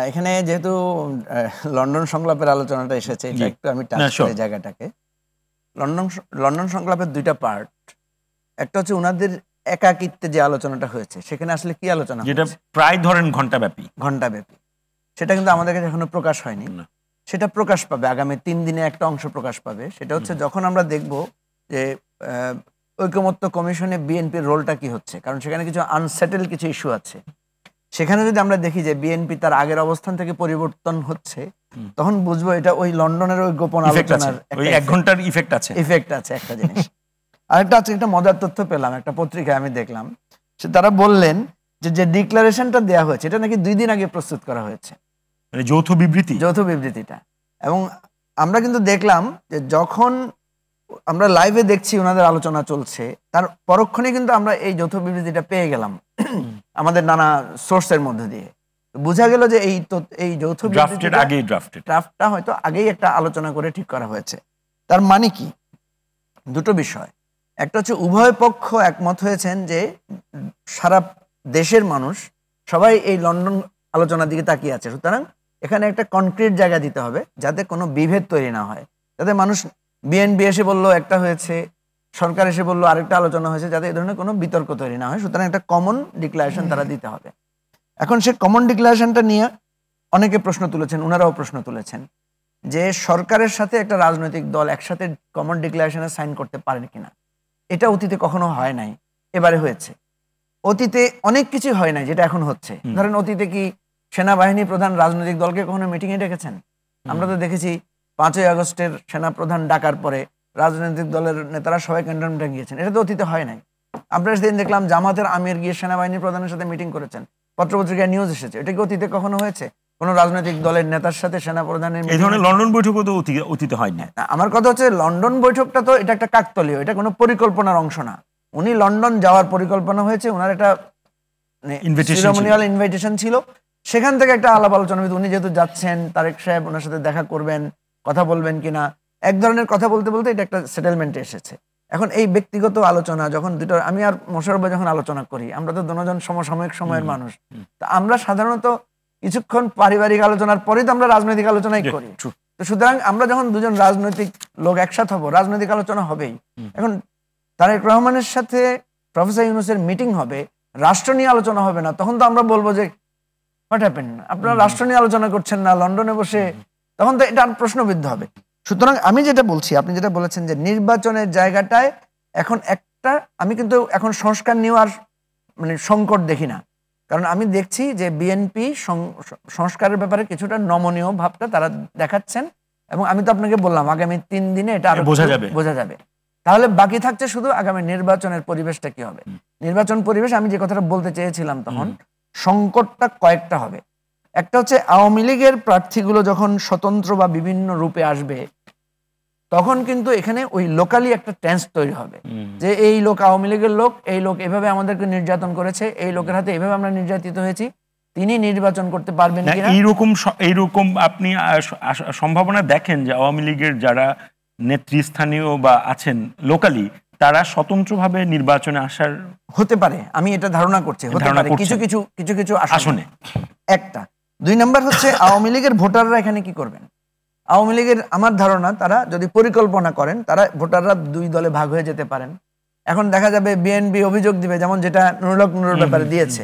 এখানে যেহেতু লন্ডন সংলাপের আলোচনাটা এসেছে, এটা একটু আমি টাচ করি জায়গাটাকে। লন্ডন সংলাপের দুইটা পার্ট। একটা হচ্ছে উনাদের একাকিত্বে যে আলোচনাটা হয়েছে, সেখানে আসলে কি আলোচনা যেটা প্রায় ধরেন ঘন্টাব্যাপী, সেটা কিন্তু আমাদের কাছে এখনো প্রকাশ হয়নি। সেটা প্রকাশ পাবে আগামী 3 দিনে, একটা অংশ প্রকাশ পাবে। সেটা হচ্ছে যখন আমরা দেখব যে ঐকমত্য কমিশনে বিএনপির রোলটা কি হচ্ছে, কারণ সেখানে কিছু আনসেটেল কিছু ইস্যু আছে। সেখানে যদি আমরা দেখি যে বিএনপি তার আগের অবস্থান থেকে পরিবর্তন হচ্ছে, তখন বুঝবো এটা ওই লন্ডনের ওই গোপন আলোচনার 1 ঘন্টার ইফেক্ট আছে একটা জিনিস। আরেকটা আজকে একটা মজার তথ্য পেলাম, একটা পত্রিকায় আমি দেখলাম, তারা বললেন যে ডিক্লারেশনটা দেওয়া হয়েছে এটা নাকি 2 দিন আগে প্রস্তুত করা হয়েছে, মানে যৌথ বিবৃতিটা। এবং আমরা কিন্তু দেখলাম যে যখন আমরা লাইভে দেখছি ওনাদের আলোচনা চলছে, তার পরক্ষণে কিন্তু আমরা এই যৌথ বিবৃতিটা পেয়ে গেলাম আমাদের নানা সোর্সের মধ্যে দিয়ে। বোঝা গেল যে এই যৌথ ড্রাফটটা হয়তো আগেই একটা আলোচনা করে ঠিক করা হয়েছে। তার মানে কি, দুটো বিষয়। একটা হচ্ছে উভয় পক্ষ একমত হয়েছেন যে সারা দেশের মানুষ সবাই এই লন্ডন আলোচনার দিকে তাকিয়ে আছে, সুতরাং এখানে একটা কনক্রিট জায়গা দিতে হবে যাতে কোনো বিভেদ তৈরি না হয়, যাতে মানুষ বিএনপি এসে বললো একটা হয়েছে, সরকার এসে বললো আরেকটা আলোচনা হয়েছে, যাতে এই ধরনের কোনো বিতর্ক তৈরি না হয়। সুতরাং একটা কমন ডিক্লারেশন তারা দিতে হবে। এখন সে কমন ডিক্লারেশনটা নিয়ে অনেকে প্রশ্ন তুলেছেন, ওনারাও প্রশ্ন তুলেছেন যে সরকারের সাথে একটা রাজনৈতিক দল একসাথে কমন ডিক্লারেশনে সাইন করতে পারেন কিনা। এটা অতীতে কখনো হয় নাই, এবারে হয়েছে। অতীতে অনেক কিছু হয় নাই যেটা এখন হচ্ছে। ধরেন অতীতে কি সেনাবাহিনী প্রধান রাজনৈতিক দলকে কখনো মিটিংয়ে ডেকেছেন? আমরা তো দেখেছি 5ই আগস্টের সেনাপ্রধান ডাকার পরে রাজনৈতিক দলের নেতারা সবাই ক্যান্টনমেন্টে গিয়েছেন, এটা তো অতীতে হয় নাই। আমরা সেদিন দেখলাম জামাতের আমির গিয়ে সেনাবাহিনী প্রধানের সাথে মিটিং করেছেন, পত্রপত্রিকায় নিউজ এসেছে। এটা কি অতীতে কখনো হয়েছে কোন রাজনৈতিক দলের নেতার সাথে সেনাপ্রধানের? এই ধরনের লন্ডন বৈঠকও তো অতীতে হয় না। আমার কথা হচ্ছে লন্ডন বৈঠকটা তো এটা একটা কাকতালীয়, এটা কোনো পরিকল্পনার অংশ না। উনি লন্ডন যাওয়ার পরিকল্পনা হয়েছে, ওনার একটা সেরেমনিয়াল ইনভাইটেশন ছিল, সেখান থেকে একটা আলাপ আলোচনা। উনি যেহেতু যাচ্ছেন, তারেক সাহেব ওনার সাথে দেখা করবেন, কথা বলবেন কিনা, এক ধরনের কথা বলতে বলতে এটা একটা সেটেলমেন্টে এসেছে। এখন এই ব্যক্তিগত আলোচনা যখন দুটো, আমি আর মোশাররফ ভাই যখন আলোচনা করি, আমরা তো দুজন সমসাময়িক সময়ের মানুষ, তা আমরা সাধারণত কিছুক্ষণ পারিবারিক আলোচনার পরেই তো আমরা রাজনৈতিক আলোচনাই করি। তো সুতরাং আমরা যখন দুজন রাজনৈতিক লোক একসাথে হবো, রাজনৈতিক আলোচনা হবেই। এখন তারেক রহমানের সাথে প্রফেসর ইউনূসের মিটিং হবে, রাষ্ট্র নিয়ে আলোচনা হবে না, তখন তো আমরা বলবো যে হোয়াট হ্যাপেন্ড, আপনারা রাষ্ট্র নিয়ে আলোচনা করছেন না লন্ডনে বসে, তখন তো এটা প্রশ্নবিদ্ধ হবে। সুতরাং আমি যেটা বলছি, আপনি যেটা বলেছেন যে নির্বাচনের জায়গাটায় এখন একটা, আমি কিন্তু এখন সংস্কার নিয়ে আর মানে সংকট দেখি না, কারণ আমি দেখছি যে বিএনপি সংস্কারের ব্যাপারে কিছুটা নমনীয় ভাবটা তারা দেখাচ্ছেন, এবং আমি তো আপনাকে বললাম আগামী 3 দিনে এটা আরো বোঝা যাবে। তাহলে বাকি থাকছে শুধু আগামী নির্বাচনের পরিবেশটা কি হবে। নির্বাচন পরিবেশ, আমি যে কথাটা বলতে চেয়েছিলাম, তখন সংকটটা কয়েকটা হবে। একটা হচ্ছে আওয়ামী লীগের প্রার্থীগুলো যখন স্বতন্ত্র বা বিভিন্ন রূপে আসবে, তখন কিন্তু এখানে ওই লোকালি একটা টেন্স তৈরি হবে যে এই লোক আওয়ামী লীগের লোক, এই লোক এভাবে আমাদেরকে নির্যাতন করেছে, এই লোকের হাতে এভাবে আমরা নির্যাতিত হয়েছি, তিনি নির্বাচন করতে পারবেন কিনা। এইরকম আপনি সম্ভাবনা দেখেন যে আওয়ামী লীগের যারা নেতৃস্থানীয় বা আছেন লোকালি, তারা স্বতন্ত্রভাবে নির্বাচনে আসার হতে পারে, আমি এটা ধারণা করছি, হতে পারে কিছু আসনে। একটা 2 নাম্বার হচ্ছে আওয়ামী লীগের ভোটাররা এখানে কি করবেন। আওয়ামী লীগের আমার ধারণা, তারা যদি পরিকল্পনা করেন, তারা ভোটাররা 2 দলে ভাগ হয়ে যেতে পারেন। এখন দেখা যাবে বিএনপি অভিযোগ দিবে, যেমন যেটা নুরের ব্যাপারে দিয়েছে,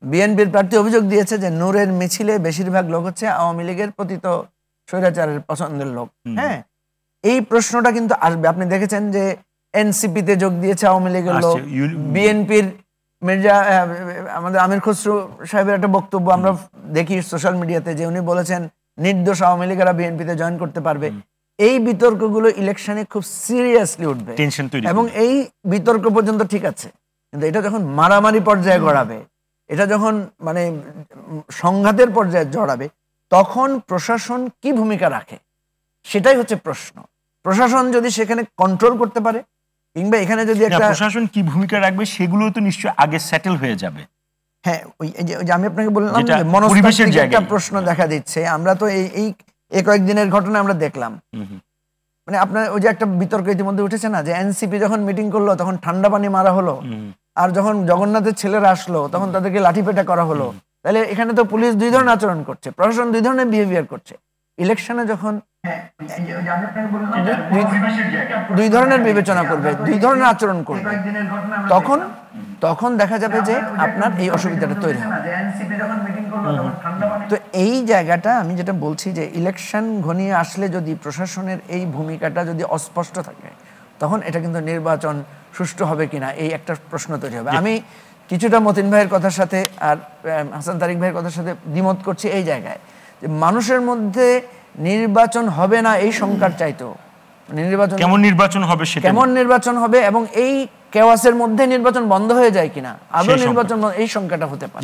বিএনপির প্রার্থী অভিযোগ দিয়েছে যে নূরের মিছিলে বেশিরভাগ লোক হচ্ছে আওয়ামী লীগের পতিত স্বৈরাচারের পছন্দের লোক। হ্যাঁ, এই প্রশ্নটা কিন্তু আসবে। আপনি দেখেছেন যে এনসিপিতে যোগ দিয়েছে আওয়ামী লীগের লোক, বিএনপির মির্জা আমাদের আমির খসরু সাহেবের একটা বক্তব্য আমরা দেখি সোশ্যাল মিডিয়াতে, যে উনি বলেছেন নির্দোষ আওয়ামী লীগেরা বিএনপিতে জয়েন করতে পারবে। এই বিতর্কগুলো ইলেকশনে খুব সিরিয়াসলি উঠবে, এবং এই বিতর্ক পর্যন্ত ঠিক আছে, কিন্তু এটা যখন মারামারি পর্যায়ে গড়াবে, এটা যখন মানে সংঘাতের পর্যায়ে জড়াবে, তখন প্রশাসন কি ভূমিকা রাখে, সেটাই হচ্ছে প্রশ্ন। প্রশাসন যদি সেখানে কন্ট্রোল করতে পারে, কিংবা এখানে যদি একটা প্রশাসন কি ভূমিকা রাখবে, সেগুলো তো নিশ্চয়ই আগে সেটেল হয়ে যাবে। হ্যাঁ, ওই যে আমি আপনাকে বললাম মনস্তাত্ত্বিক একটা প্রশ্ন দেখা দিচ্ছে। আমরা তো এই কয়েকদিনের ঘটনা আমরা দেখলাম, মানে আপনার ওই যে একটা বিতর্ক ইতিমধ্যে উঠেছে না, যে এনসিপি যখন মিটিং করলো তখন ঠান্ডা পানি মারা হলো, আর যখন জগন্নাথের ছেলেরা আসলো তখন তাদেরকে লাঠিপেটা করা হলো। তাহলে এখানে তো পুলিশ দুই ধরনের আচরণ করছে, প্রশাসন দুই ধরনের বিহেভিয়ার করছে। ইলেকশনে যখন দুই ধরনের বিবেচনা করবে, দুই ধরনের আচরণ করবে, তখন তখন দেখা যাবে যে আপনার এই অসুবিধাটা তৈরি হবে। তো এই জায়গাটা আমি যেটা বলছি যে ইলেকশন ঘনিয়ে আসলে যদি প্রশাসনের এই ভূমিকাটা যদি অস্পষ্ট থাকে, তখন এটা কিন্তু নির্বাচন সুষ্ঠু হবে কিনা এই একটা প্রশ্ন তৈরি হবে। আমি কিছুটা মতিন ভাইয়ের কথার সাথে আর হাসান তারিক ভাইয়ের কথার সাথে দ্বিমত করছি এই জায়গায় যে মানুষের মধ্যে নির্বাচন হবে না এই শঙ্কার চাইতো নির্বাচন কেমন নির্বাচন হবে সেটা, কেমন নির্বাচন হবে এবং এই কেওয়াসের মধ্যে নির্বাচন বন্ধ হয়ে যায় কিনা, আদৌ নির্বাচন এই শঙ্কাটা হতে পারে।